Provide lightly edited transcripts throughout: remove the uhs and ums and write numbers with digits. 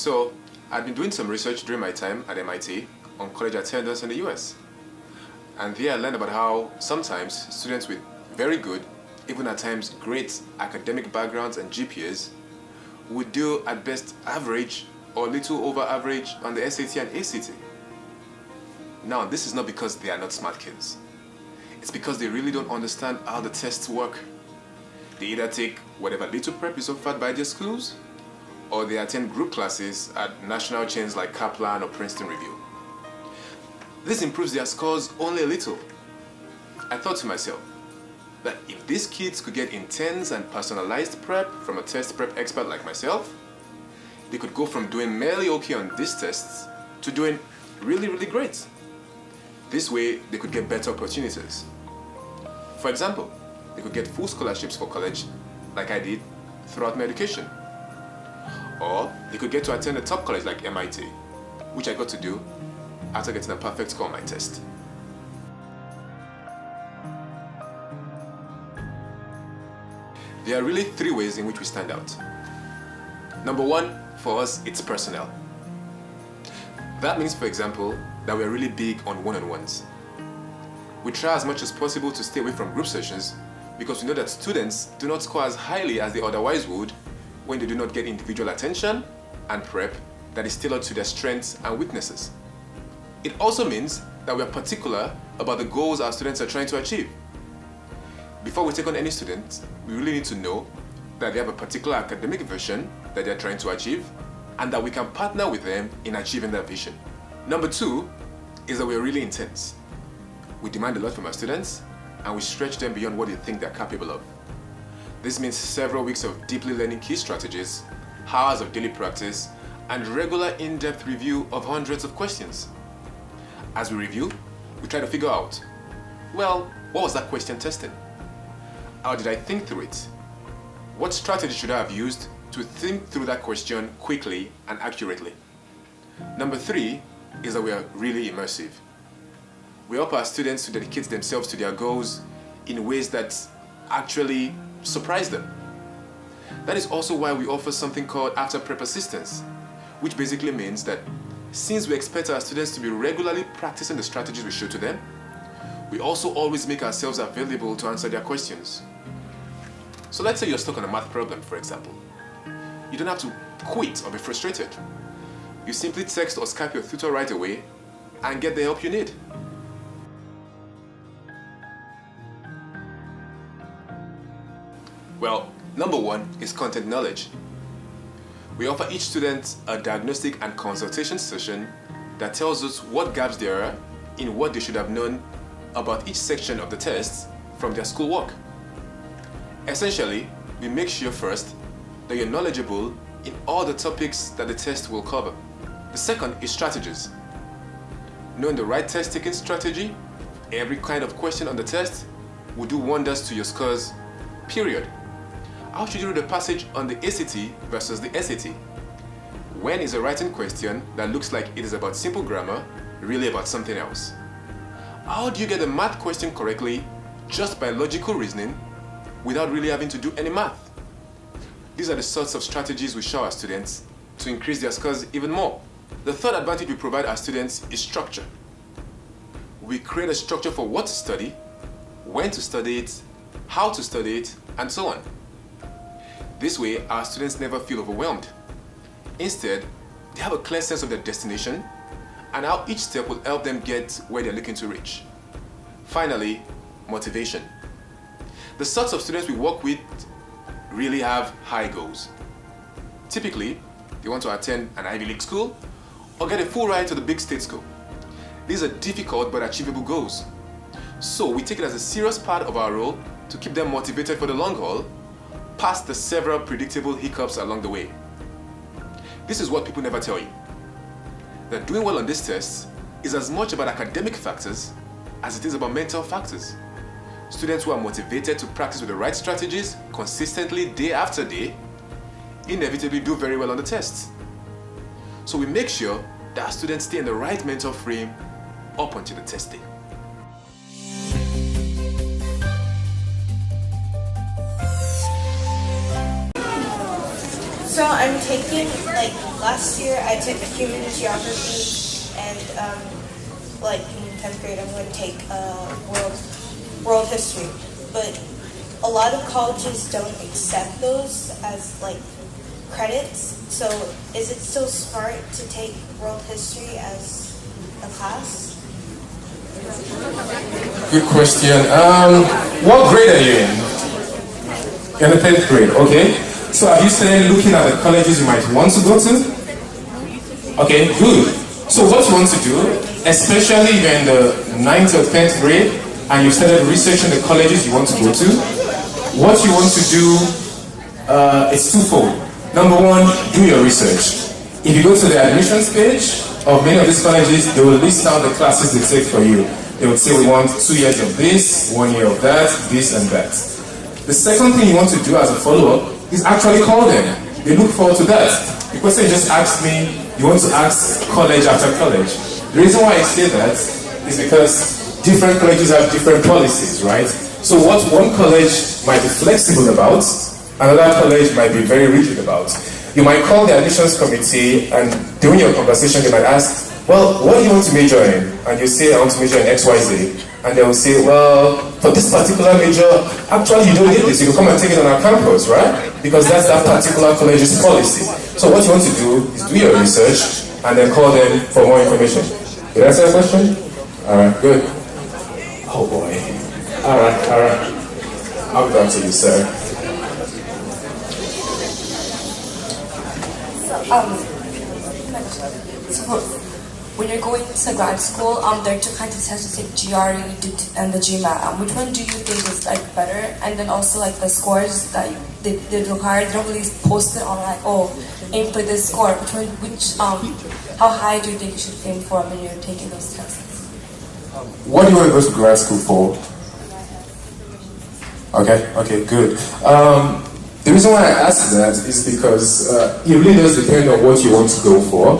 So, I've been doing some research during my time at MIT on college attendance in the US. And there I learned about how sometimes students with very good, even at times great academic backgrounds and GPAs would do at best average or little over average on the SAT and ACT. Now, this is not because they are not smart kids. It's because they really don't understand how the tests work. They either take whatever little prep is offered by their schools, or they attend group classes at national chains like Kaplan or Princeton Review. This improves their scores only a little. I thought to myself that if these kids could get intense and personalized prep from a test prep expert like myself, they could go from doing merely okay on these tests to doing really, really great. This way, they could get better opportunities. For example, they could get full scholarships for college, like I did throughout my education. Or they could get to attend a top college like MIT, which I got to do after getting a perfect score on my test. There are really three ways in which we stand out. Number one, for us, it's personnel. That means, for example, that we're really big on one-on-ones. We try as much as possible to stay away from group sessions because we know that students do not score as highly as they otherwise would when they do not get individual attention and prep that is tailored to their strengths and weaknesses. It also means that we are particular about the goals our students are trying to achieve. Before we take on any student, we really need to know that they have a particular academic vision that they're trying to achieve and that we can partner with them in achieving that vision. Number two is that we're really intense. We demand a lot from our students and we stretch them beyond what they think they're capable of. This means several weeks of deeply learning key strategies, hours of daily practice, and regular in-depth review of hundreds of questions. As we review, we try to figure out, well, what was that question testing? How did I think through it? What strategy should I have used to think through that question quickly and accurately? Number three is that we are really immersive. We help our students to dedicate themselves to their goals in ways that actually surprise them. That is also why we offer something called after prep assistance, which basically means that since we expect our students to be regularly practicing the strategies we show to them, we also always make ourselves available to answer their questions. So let's say you're stuck on a math problem, for example. You don't have to quit or be frustrated. You simply text or Skype your tutor right away and get the help you need. Well, number one is content knowledge. We offer each student a diagnostic and consultation session that tells us what gaps there are in what they should have known about each section of the test from their schoolwork. Essentially, we make sure first that you're knowledgeable in all the topics that the test will cover. The second is strategies. Knowing the right test-taking strategy, every kind of question on the test will do wonders to your scores, period. How should you read a passage on the ACT versus the SAT? When is a writing question that looks like it is about simple grammar really about something else? How do you get a math question correctly just by logical reasoning without really having to do any math? These are the sorts of strategies we show our students to increase their scores even more. The third advantage we provide our students is structure. We create a structure for what to study, when to study it, how to study it, and so on. This way, our students never feel overwhelmed. Instead, they have a clear sense of their destination and how each step will help them get where they're looking to reach. Finally, motivation. The sorts of students we work with really have high goals. Typically, they want to attend an Ivy League school or get a full ride to the big state school. These are difficult but achievable goals. So we take it as a serious part of our role to keep them motivated for the long haul, past the several predictable hiccups along the way. This is what people never tell you. That doing well on these tests is as much about academic factors as it is about mental factors. Students who are motivated to practice with the right strategies consistently day after day inevitably do very well on the tests. So we make sure that our students stay in the right mental frame up until the test day. So I'm taking, like, last year I took human geography, and like in 10th grade I'm going to take world history. But a lot of colleges don't accept those as like credits. So is it still smart to take world history as a class? Good question. What grade are you in? In the 10th grade, okay. So have you started looking at the colleges you might want to go to? Okay, good. So what you want to do, especially if you're in the 9th or 10th grade and you've started researching the colleges you want to go to, what you want to do is twofold. Number one, do your research. If you go to the admissions page of many of these colleges, they will list out the classes they take for you. They would say we want 2 years of this, 1 year of that, this and that. The second thing you want to do as a follow-up is actually call them. They look forward to that. The question you just asked me, you want to ask college after college. The reason why I say that is because different colleges have different policies, right? So what one college might be flexible about, another college might be very rigid about. You might call the admissions committee, and during your conversation they might ask, well, what do you want to major in? And you say, I want to major in XYZ. And they will say, well, for this particular major, actually you don't need this, you can come and take it on our campus, right? Because that's that particular college's policy. So what you want to do is do your research and then call them for more information. Did I answer the question? Alright, good. Oh boy. Alright. I'll be back to you, sir. So, when you're going to grad school, there are two kinds of tests to take, GRE and the GMAT. Which one do you think is like better? And then also like the scores that they require, they don't really post it on like, oh, aim for this score. How high do you think you should aim for when you're taking those tests? What do you want to go to grad school for? Okay, good. The reason why I ask that is because it really does depend on what you want to go for.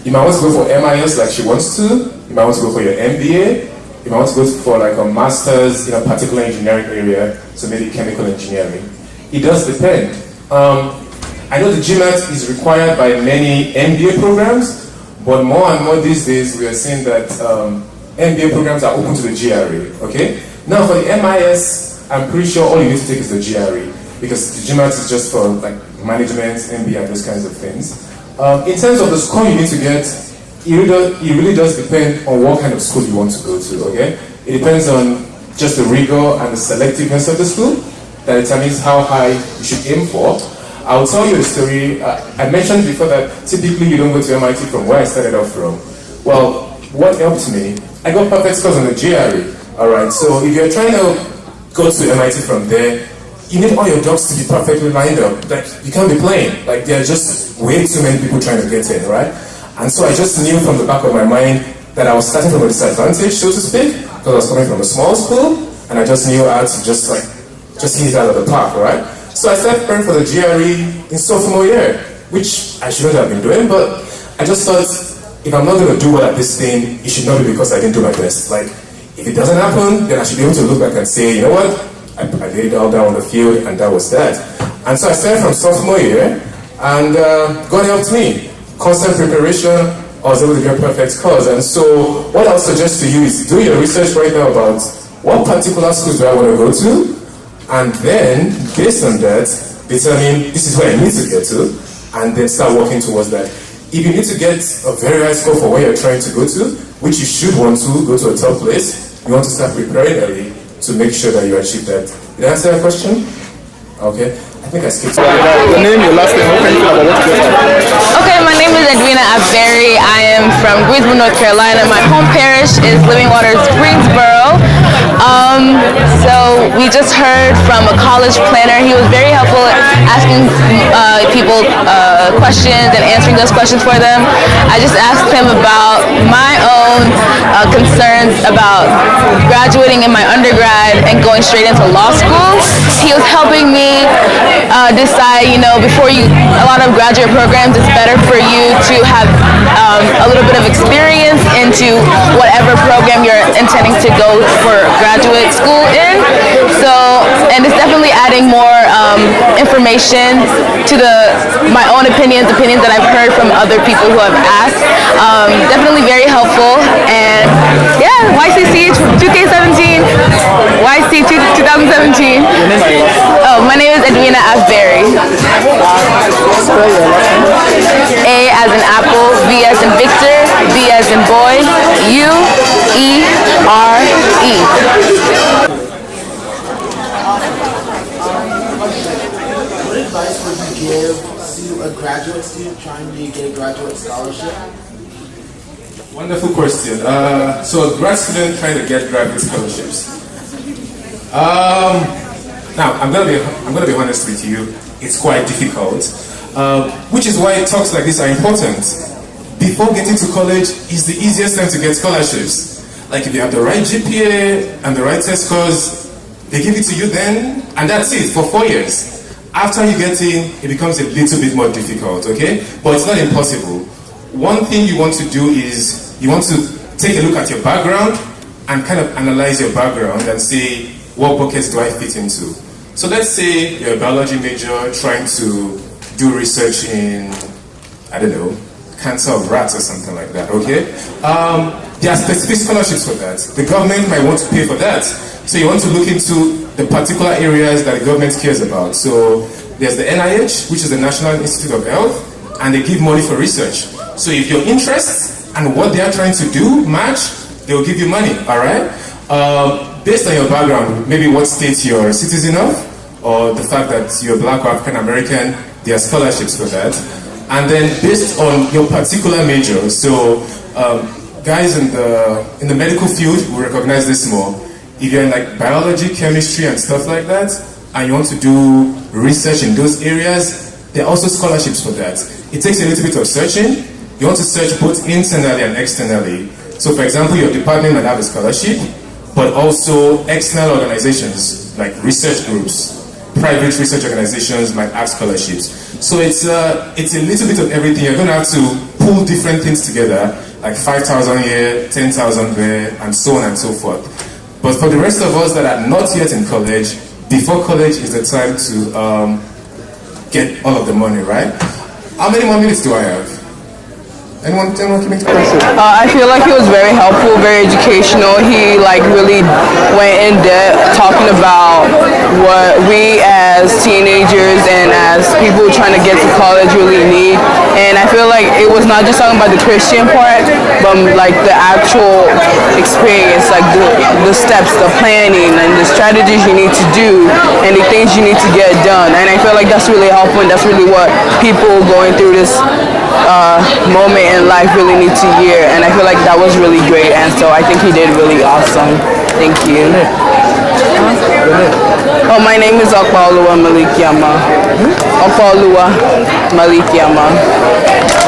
You might want to go for MIS like she wants to. You might want to go for your MBA. You might want to go for like a master's in a particular engineering area, so maybe chemical engineering. It does depend. I know the GMAT is required by many MBA programs, but more and more these days we are seeing that MBA programs are open to the GRE, okay? Now for the MIS, I'm pretty sure all you need to take is the GRE, because the GMAT is just for like management, MBA, and those kinds of things. In terms of the score you need to get, it really does depend on what kind of school you want to go to, okay? It depends on just the rigor and the selectiveness of the school that determines how high you should aim for. I'll tell you a story. I mentioned before that typically you don't go to MIT from where I started off from. Well, what helped me? I got perfect scores on the GRE, alright? So if you're trying to go to MIT from there, you need all your jobs to be perfectly lined up. Like, you can't be playing. Like, there are just way too many people trying to get in, right? And so I just knew from the back of my mind that I was starting from a disadvantage, so to speak, because I was coming from a small school, and I just knew I had to just hit it out of the park, right? So I started preparing for the GRE in sophomore year, which I shouldn't have been doing, but I just thought, if I'm not going to do well at this thing, it should not be because I didn't do my best. Like, if it doesn't happen, then I should be able to look back and say, you know what? I laid it all down on the field, and that was that. And so I started from sophomore year, and God helped me. Constant preparation, I was able to get perfect scores. And so what I'll suggest to you is do your research right now about what particular schools do I want to go to, and then, based on that, determine this is where I need to get to, and then start working towards that. If you need to get a very high score for where you're trying to go to, which you should want to go to a top place, you want to start preparing early to make sure that you achieve that. Did I answer that question? Okay. I think I skipped. Your name, your last name, how can you feel about what you just Okay, my name is Edwina Aberi. I am from Greensboro, North Carolina. My home parish is Living Waters, Greensboro. So we just heard from a college planner. He was very helpful at asking people questions and answering those questions for them. I just asked him about my own concerns about graduating in my undergrad and going straight into law school. He was helping me decide, before a lot of graduate programs, it's better for you to have a little bit of experience into whatever program you're intending to go for graduate school in. So, and it's definitely adding more information to my own opinions that I've heard from other people who have asked. Definitely very helpful. And yeah, YCC 2K17, YC 2017. Oh, my name is Edwina Asbury. A as in apple, V as in Victor, B as in boy, U-E-R-E. What advice would you give to a graduate student trying to get a graduate scholarship? Wonderful question. So a grad student trying to get graduate scholarships. Now I'm gonna be honest with you. It's quite difficult, which is why talks like this are important. Before getting to college is the easiest time to get scholarships. Like if you have the right GPA and the right test scores, they give it to you then, and that's it for 4 years. After you get in, it becomes a little bit more difficult, okay? But it's not impossible. One thing you want to do is you want to take a look at your background and kind of analyze your background and say, what buckets do I fit into? So let's say you're a biology major trying to do research in, I don't know, cancer of rats or something like that, okay? There are specific scholarships for that. The government might want to pay for that. So you want to look into the particular areas that the government cares about. So there's the NIH, which is the National Institute of Health, and they give money for research. So if your interests and what they are trying to do match, they will give you money, all right? Based on your background, maybe what state you're a citizen of, or the fact that you're Black or African American, there are scholarships for that. And then based on your particular major, so guys in the medical field will recognize this more. If you're in like biology, chemistry, and stuff like that, and you want to do research in those areas, there are also scholarships for that. It takes a little bit of searching. You want to search both internally and externally. So for example, your department might have a scholarship, but also external organizations like research groups, private research organizations might have scholarships. So it's a little bit of everything. You're going to have to pull different things together, like 5,000 here, 10,000 there, and so on and so forth. But for the rest of us that are not yet in college, before college is the time to get all of the money, right? How many more minutes do I have? Anyone give me I feel like he was very helpful, very educational. He really went in depth talking about what we as teenagers and as people trying to get to college really need. And I feel like it was not just talking about the Christian part, but the actual experience, the steps, the planning, and the strategies you need to do, and the things you need to get done. And I feel like that's really helpful, and that's really what people going through this moment in life really need to hear, and I feel like that was really great, and so I think he did really awesome. Thank you. Oh, my name is Okpaoluwa Malikiama. Okpaoluwa Malikiama.